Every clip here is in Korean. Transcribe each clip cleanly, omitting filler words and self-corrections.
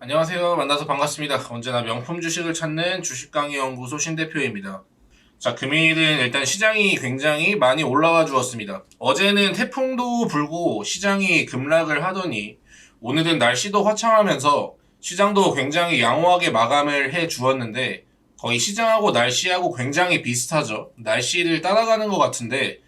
안녕하세요. 만나서 반갑습니다. 언제나 명품 주식을 찾는 주식강의연구소 신대표입니다. 자, 금일은 일단 시장이 굉장히 많이 올라와 주었습니다. 어제는 태풍도 불고 시장이 급락을 하더니 오늘은 날씨도 화창하면서 시장도 굉장히 양호하게 마감을 해 주었는데 거의 시장하고 날씨하고 굉장히 비슷하죠. 날씨를 따라가는 것 같은데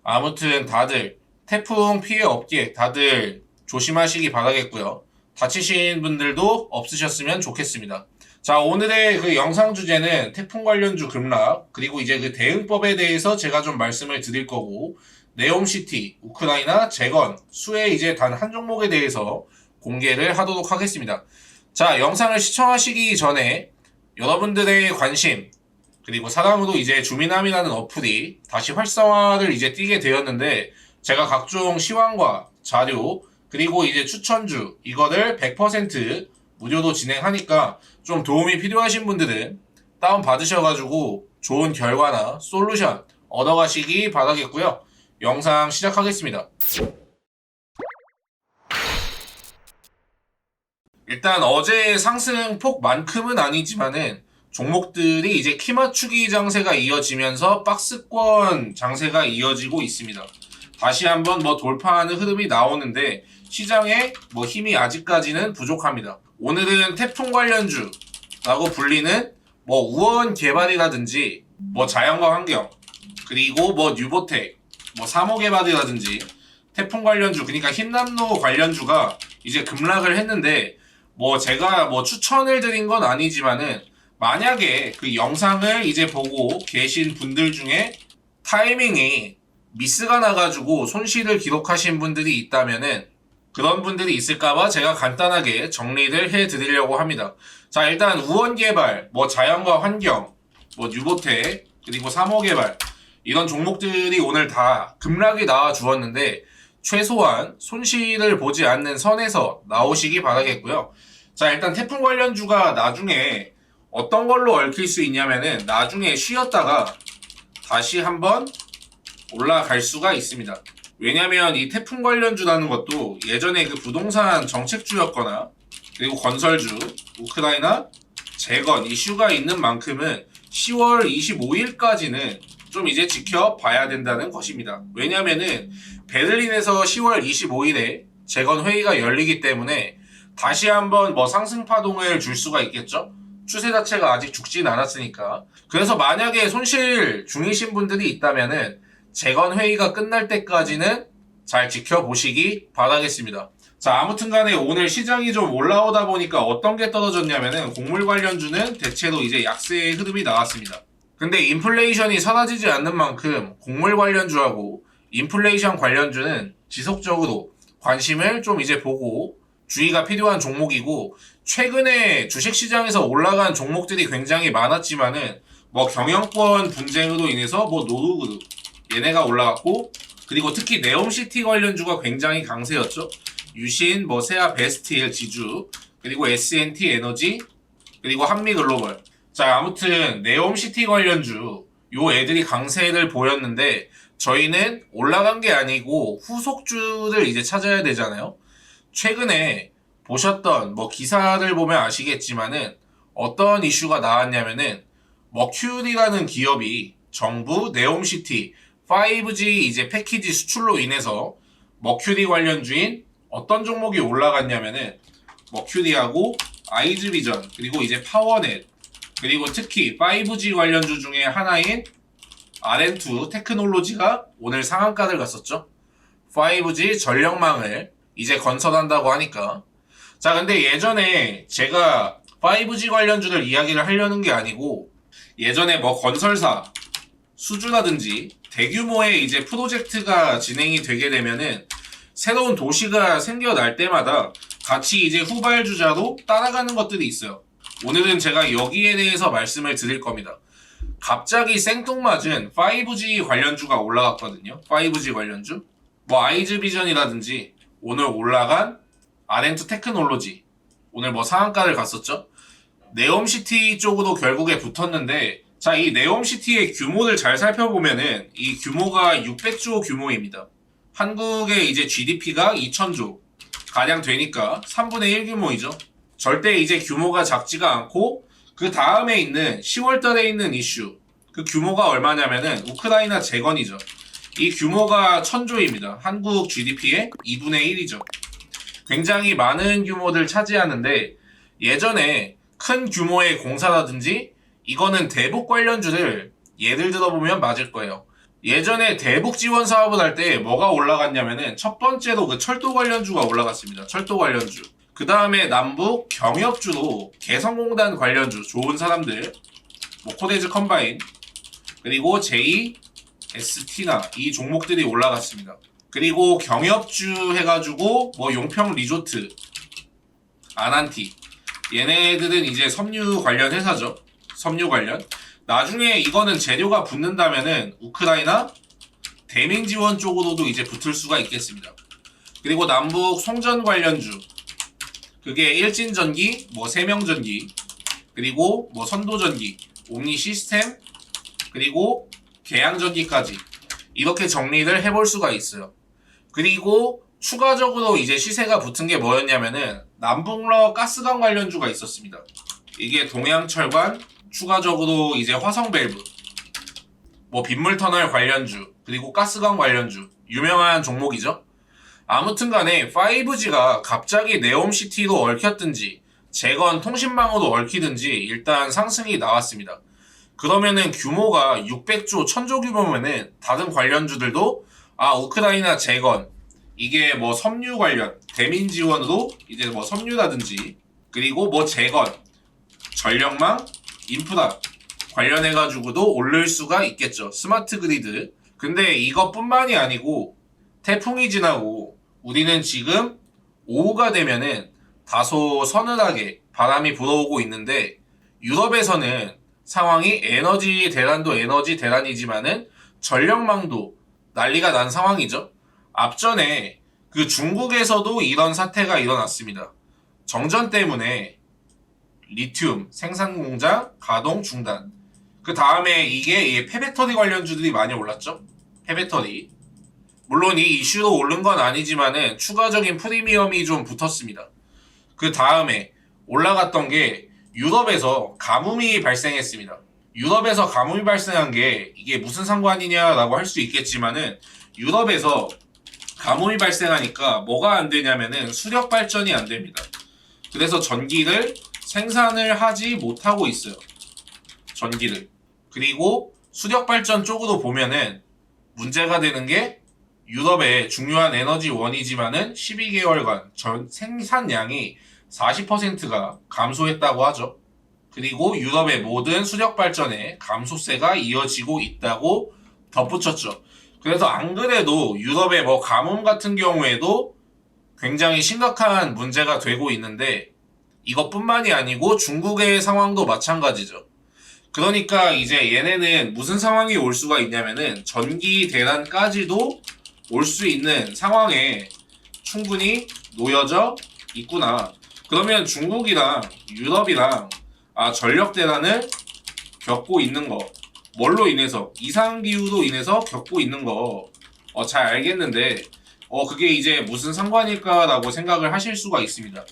아무튼 다들 태풍 피해 없게 다들 조심하시기 바라겠고요. 다치신 분들도 없으셨으면 좋겠습니다. 자, 오늘의 그 영상 주제는 태풍 관련주 급락, 그리고 이제 그 대응법에 대해서 제가 좀 말씀을 드릴 거고, 네옴시티, 우크라이나, 재건, 수혜 이제 단 한 종목에 대해서 공개를 하도록 하겠습니다. 자, 영상을 시청하시기 전에 여러분들의 관심, 그리고 사랑으로 이제 주민함이라는 어플이 다시 활성화를 이제 띄게 되었는데, 제가 각종 시황과 자료, 그리고 이제 추천주, 이거를 100% 무료로 진행하니까 좀 도움이 필요하신 분들은 다운받으셔가지고 좋은 결과나 솔루션 얻어가시기 바라겠고요. 영상 시작하겠습니다. 일단 어제 상승폭만큼은 아니지만은 종목들이 이제 키 맞추기 장세가 이어지면서 박스권 장세가 이어지고 있습니다. 다시 한번 돌파하는 흐름이 나오는데 시장에 힘이 아직까지는 부족합니다. 오늘은 태풍 관련주라고 불리는 우원 개발이라든지 자연과 환경, 그리고 뉴보텍, 사모 개발이라든지 태풍 관련주, 그러니까 흰남노 관련주가 이제 급락을 했는데 제가 추천을 드린 건 아니지만은 만약에 그 영상을 이제 보고 계신 분들 중에 타이밍이 미스가 나가지고 손실을 기록하신 분들이 있다면은 그런 분들이 있을까봐 제가 간단하게 정리를 해드리려고 합니다. 자, 일단 우원개발, 자연과 환경, 뉴보텍, 그리고 사모개발 이런 종목들이 오늘 다 급락이 나와 주었는데 최소한 손실을 보지 않는 선에서 나오시기 바라겠고요. 자, 일단 태풍 관련주가 나중에 어떤 걸로 얽힐 수 있냐면은 나중에 쉬었다가 다시 한번 올라갈 수가 있습니다. 왜냐면 이 태풍 관련주라는 것도 예전에 그 부동산 정책주였거나 그리고 건설주, 우크라이나, 재건 이슈가 있는 만큼은 10월 25일까지는 좀 이제 지켜봐야 된다는 것입니다. 왜냐면은 베를린에서 10월 25일에 재건 회의가 열리기 때문에 다시 한번 상승 파동을 줄 수가 있겠죠? 추세 자체가 아직 죽진 않았으니까. 그래서 만약에 손실 중이신 분들이 있다면은 재건 회의가 끝날 때까지는 잘 지켜보시기 바라겠습니다. 자, 아무튼 간에 오늘 시장이 좀 올라오다 보니까 어떤 게 떨어졌냐면은 곡물 관련주는 대체로 이제 약세의 흐름이 나왔습니다. 근데 인플레이션이 사라지지 않는 만큼 곡물 관련주하고 인플레이션 관련주는 지속적으로 관심을 좀 이제 보고 주의가 필요한 종목이고, 최근에 주식시장에서 올라간 종목들이 굉장히 많았지만은 경영권 분쟁으로 인해서 노루그룹 얘네가 올라갔고, 그리고 특히 네옴시티 관련주가 굉장히 강세였죠. 유신, 세아 베스틸 지주, 그리고 S&T 에너지, 그리고 한미글로벌. 자, 아무튼 네옴시티 관련주 요 애들이 강세를 보였는데 저희는 올라간 게 아니고 후속주를 이제 찾아야 되잖아요. 최근에 보셨던 기사를 보면 아시겠지만은 어떤 이슈가 나왔냐면은 머큐리라는 기업이 정부 네옴시티 5G 이제 패키지 수출로 인해서 머큐리 관련주인 어떤 종목이 올라갔냐면은 머큐리하고 아이즈비전, 그리고 이제 파워넷, 그리고 특히 5G 관련주 중에 하나인 RM2 테크놀로지가 오늘 상한가를 갔었죠. 5G 전력망을 이제 건설한다고 하니까. 자, 근데 예전에 제가 5G 관련주를 이야기를 하려는 게 아니고 예전에 건설사 수주라든지 대규모의 이제 프로젝트가 진행이 되게 되면은 새로운 도시가 생겨날 때마다 같이 이제 후발주자로 따라가는 것들이 있어요. 오늘은 제가 여기에 대해서 말씀을 드릴 겁니다. 갑자기 생뚱맞은 5G 관련주가 올라갔거든요. 5G 관련주. 아이즈비전이라든지 오늘 올라간 RM2 테크놀로지. 오늘 상한가를 갔었죠. 네옴시티 쪽으로 결국에 붙었는데, 자, 이 네옴시티의 규모를 잘 살펴보면은 이 규모가 600조 규모입니다. 한국의 이제 GDP가 2000조 가량 되니까 3분의 1 규모이죠. 절대 이제 규모가 작지가 않고 그 다음에 있는 10월달에 있는 이슈 그 규모가 얼마냐면은 우크라이나 재건이죠. 이 규모가 1000조입니다. 한국 GDP의 2분의 1이죠. 굉장히 많은 규모들 차지하는데 예전에 큰 규모의 공사라든지 이거는 대북 관련주를 예를 들어보면 맞을 거예요. 예전에 대북 지원 사업을 할 때 뭐가 올라갔냐면은 첫 번째로 그 철도 관련주가 올라갔습니다. 철도 관련주. 그 다음에 남북 경협주로 개성공단 관련주 좋은 사람들 뭐 코데즈 컴바인 그리고 J, ST나 이 종목들이 올라갔습니다. 그리고 경협주 해가지고 뭐 용평 리조트, 아난티 얘네들은 이제 섬유 관련 회사죠. 섬유 관련. 나중에 이거는 재료가 붙는다면은 우크라이나 대민 지원 쪽으로도 이제 붙을 수가 있겠습니다. 그리고 남북 송전 관련주 그게 일진전기, 뭐 세명전기, 그리고 뭐 선도전기, 옴니 시스템, 그리고 계양전기까지 이렇게 정리를 해볼 수가 있어요. 그리고 추가적으로 이제 시세가 붙은 게 뭐였냐면은 남북러 가스관 관련주가 있었습니다. 이게 동양철관, 추가적으로 이제 화성밸브, 뭐 빗물터널 관련주, 그리고 가스관 관련주 유명한 종목이죠. 아무튼 간에 5G가 갑자기 네옴시티로 얽혔든지 재건 통신망으로 얽히든지 일단 상승이 나왔습니다. 그러면은 규모가 600조, 1000조 규모면은 다른 관련주들도 우크라이나 재건 이게 뭐 섬유 관련 대민 지원으로 이제 뭐 섬유라든지 그리고 뭐 재건 전력망 인프라 관련해가지고도 오를 수가 있겠죠. 스마트 그리드. 근데 이것뿐만이 아니고 태풍이 지나고 우리는 지금 오후가 되면은 다소 서늘하게 바람이 불어오고 있는데 유럽에서는 상황이 에너지 대란도 에너지 대란이지만은 전력망도 난리가 난 상황이죠. 앞전에 그 중국에서도 이런 사태가 일어났습니다. 정전 때문에 리튬 생산 공장 가동 중단. 그 다음에 이게 폐배터리 관련주들이 많이 올랐죠. 폐배터리. 물론 이 이슈로 오른 건 아니지만은 추가적인 프리미엄이 좀 붙었습니다. 그 다음에 올라갔던 게 유럽에서 가뭄이 발생했습니다. 유럽에서 가뭄이 발생한 게 이게 무슨 상관이냐라고 할 수 있겠지만은 유럽에서 가뭄이 발생하니까 뭐가 안 되냐면은 수력 발전이 안 됩니다. 그래서 전기를 생산을 하지 못하고 있어요. 전기를. 그리고 수력 발전 쪽으로 보면은 문제가 되는 게 유럽의 중요한 에너지원이지만은 12개월간 전 생산량이 40%가 감소했다고 하죠. 그리고 유럽의 모든 수력 발전에 감소세가 이어지고 있다고 덧붙였죠. 그래서 안 그래도 유럽의 뭐 가뭄 같은 경우에도 굉장히 심각한 문제가 되고 있는데 이것뿐만이 아니고 중국의 상황도 마찬가지죠. 그러니까 이제 얘네는 무슨 상황이 올 수가 있냐면은 전기 대란까지도 올 수 있는 상황에 충분히 놓여져 있구나. 그러면 중국이랑 유럽이랑 전력 대란을 겪고 있는 거 뭘로 인해서 이상기후로 인해서 겪고 있는 거 잘 알겠는데 그게 이제 무슨 상관일까라고 생각을 하실 수가 있습니다.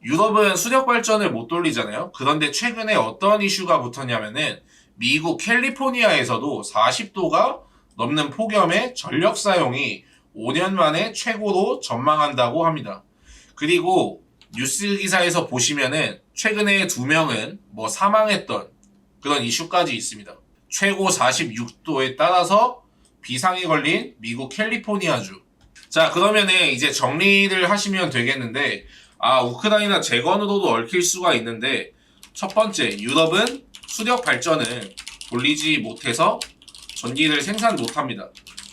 유럽은 수력 발전을 못 돌리잖아요. 그런데 최근에 어떤 이슈가 붙었냐면은 미국 캘리포니아에서도 40도가 넘는 폭염의 전력 사용이 5년 만에 최고로 전망한다고 합니다. 그리고 뉴스 기사에서 보시면은 최근에 2명은 뭐 사망했던 그런 이슈까지 있습니다. 최고 46도에 따라서 비상이 걸린 미국 캘리포니아주. 자, 그러면은 이제 정리를 하시면 되겠는데 우크라이나 재건으로도 얽힐 수가 있는데 첫 번째, 유럽은 수력 발전을 돌리지 못해서 전기를 생산 못합니다.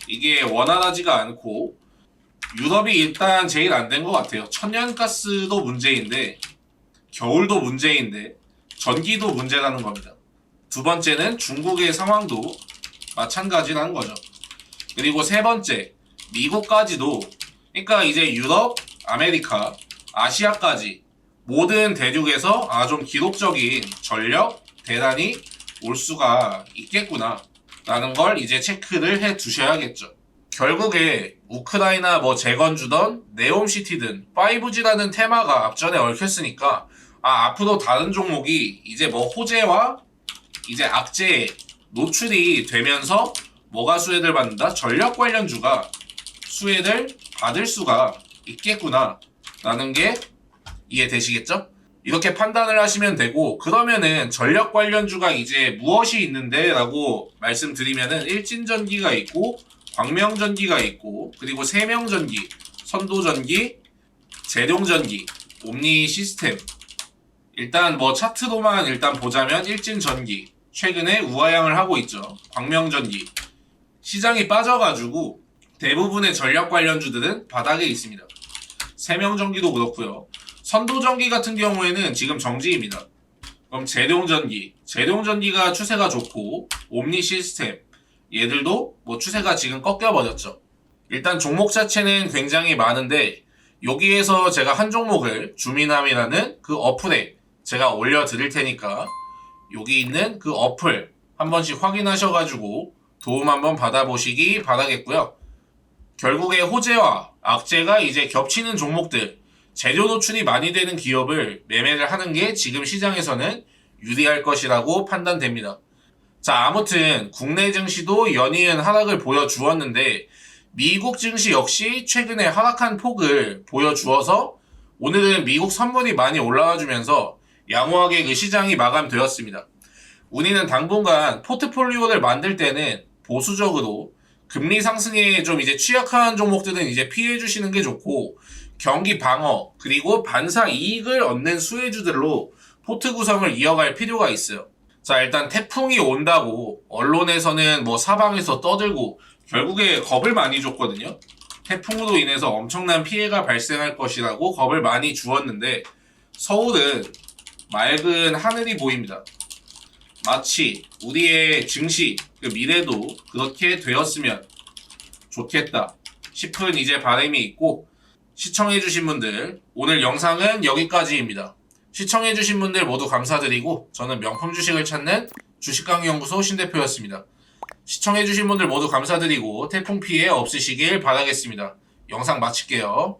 이게 원활하지가 않고 유럽이 일단 제일 안 된 것 같아요. 천연가스도 문제인데 겨울도 문제인데 전기도 문제라는 겁니다. 두 번째는 중국의 상황도 마찬가지라는 거죠. 그리고 세 번째, 미국까지도 그러니까 이제 유럽, 아메리카, 아시아까지 모든 대륙에서 좀 기록적인 전력 대란이 올 수가 있겠구나 라는 걸 이제 체크를 해 두셔야겠죠. 결국에 우크라이나 뭐 재건주든 네옴시티든 5G라는 테마가 앞전에 얽혔으니까 앞으로 다른 종목이 이제 뭐 호재와 이제 악재에 노출이 되면서 뭐가 수혜를 받는다? 전력 관련주가 수혜를 받을 수가 있겠구나 라는 게 이해되시겠죠? 이렇게 판단을 하시면 되고, 그러면은 전력 관련주가 이제 무엇이 있는데 라고 말씀드리면은 일진전기가 있고 광명전기가 있고, 그리고 세명전기, 선도전기, 재룡전기, 옴니시스템. 일단 뭐 차트로만 일단 보자면 일진전기 최근에 우하향을 하고 있죠. 광명전기 시장이 빠져가지고 대부분의 전력 관련주들은 바닥에 있습니다. 세명전기도 그렇고요. 선도전기 같은 경우에는 지금 정지입니다. 그럼 재룡전기가 추세가 좋고, 옴니시스템 얘들도 뭐 추세가 지금 꺾여버렸죠. 일단 종목 자체는 굉장히 많은데, 여기에서 제가 한 종목을 주민함이라는 그 어플에 제가 올려드릴 테니까 여기 있는 그 어플 한 번씩 확인하셔가지고 도움 한번 받아보시기 바라겠고요. 결국에 호재와 악재가 이제 겹치는 종목들, 재료 노출이 많이 되는 기업을 매매를 하는 게 지금 시장에서는 유리할 것이라고 판단됩니다. 자, 아무튼 국내 증시도 연이은 하락을 보여주었는데 미국 증시 역시 최근에 하락한 폭을 보여주어서 오늘은 미국 선물이 많이 올라와주면서 양호하게 그 시장이 마감되었습니다. 우리는 당분간 포트폴리오를 만들 때는 보수적으로 금리 상승에 좀 이제 취약한 종목들은 이제 피해 주시는 게 좋고, 경기 방어 그리고 반사 이익을 얻는 수혜주들로 포트 구성을 이어갈 필요가 있어요. 자, 일단 태풍이 온다고 언론에서는 뭐 사방에서 떠들고 결국에 겁을 많이 줬거든요. 태풍으로 인해서 엄청난 피해가 발생할 것이라고 겁을 많이 주었는데 서울은 맑은 하늘이 보입니다. 마치 우리의 증시, 그 미래도 그렇게 되었으면 좋겠다 싶은 이제 바람이 있고, 시청해주신 분들 오늘 영상은 여기까지입니다. 시청해주신 분들 모두 감사드리고 저는 명품 주식을 찾는 주식강연구소 신대표였습니다. 시청해주신 분들 모두 감사드리고 태풍 피해 없으시길 바라겠습니다. 영상 마칠게요.